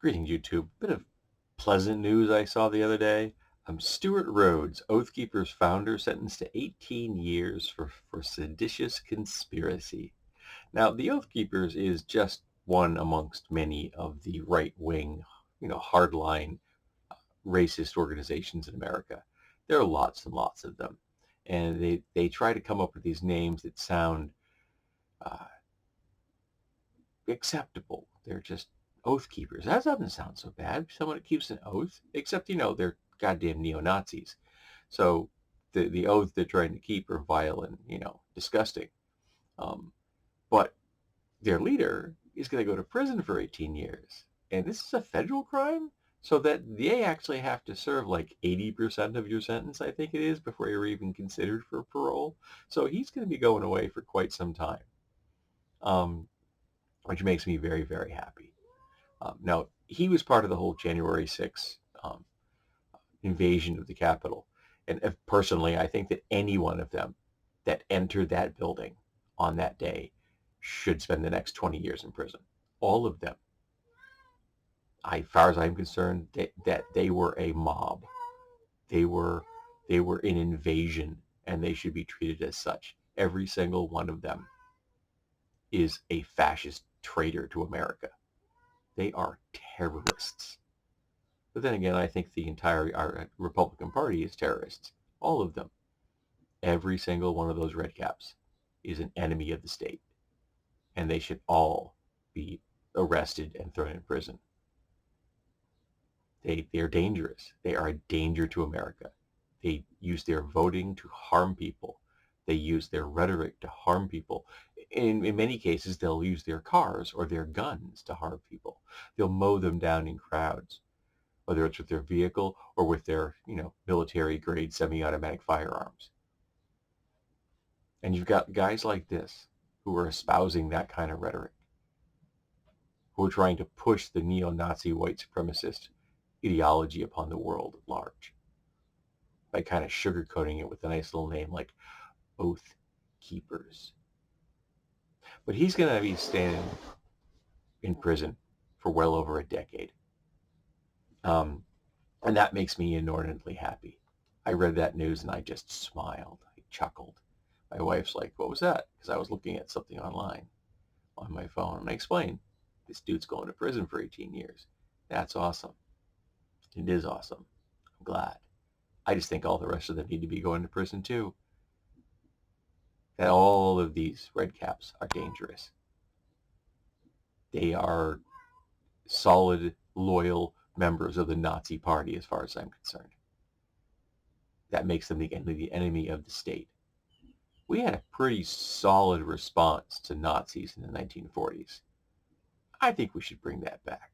Greetings, YouTube. Bit of pleasant news I saw the other day. Stuart Rhodes, Oath Keepers founder, sentenced to 18 years for seditious conspiracy. Now, the Oath Keepers is just one amongst many of the right-wing, hardline racist organizations in America. There are lots and lots of them. And they try to come up with these names that sound uh, acceptable. They're just oath keepers. That doesn't sound so bad. Someone that keeps an oath, except they're goddamn neo-Nazis. So the oath they're trying to keep are vile and disgusting. Um, but their leader is going to go to prison for 18 years, and this is a federal crime. So that they actually have to serve like 80% of your sentence, I think it is, before you're even considered for parole. So he's going to be going away for quite some time, which makes me very, very happy. Now, he was part of the whole January 6th invasion of the Capitol. And personally, I think that any one of them that entered that building on that day should spend the next 20 years in prison. All of them. As far as I'm concerned, that they were a mob. They were an invasion, and they should be treated as such. Every single one of them is a fascist traitor to America. They are terrorists. But then again, I think the entire Republican Party is terrorists. All of them. Every single one of those redcaps is an enemy of the state. And they should all be arrested and thrown in prison. They are dangerous. They are a danger to America. They use their voting to harm people. They use their rhetoric to harm people. In many cases, they'll use their cars or their guns to harm people. They'll mow them down in crowds, whether it's with their vehicle or with their, military-grade semi-automatic firearms. And you've got guys like this who are espousing that kind of rhetoric, who are trying to push the neo-Nazi white supremacist ideology upon the world at large by kind of sugarcoating it with a nice little name like Oath Keepers. But he's going to be staying in prison for well over a decade. And that makes me inordinately happy. I read that news and I just smiled. I chuckled. My wife's like, "What was that?" Because I was looking at something online on my phone. And I explained, this dude's going to prison for 18 years. That's awesome. It is awesome. I'm glad. I just think all the rest of them need to be going to prison too. That all of these red caps are dangerous. They are solid, loyal members of the Nazi Party as far as I'm concerned. That makes them the enemy of the state. We had a pretty solid response to Nazis in the 1940s. I think we should bring that back.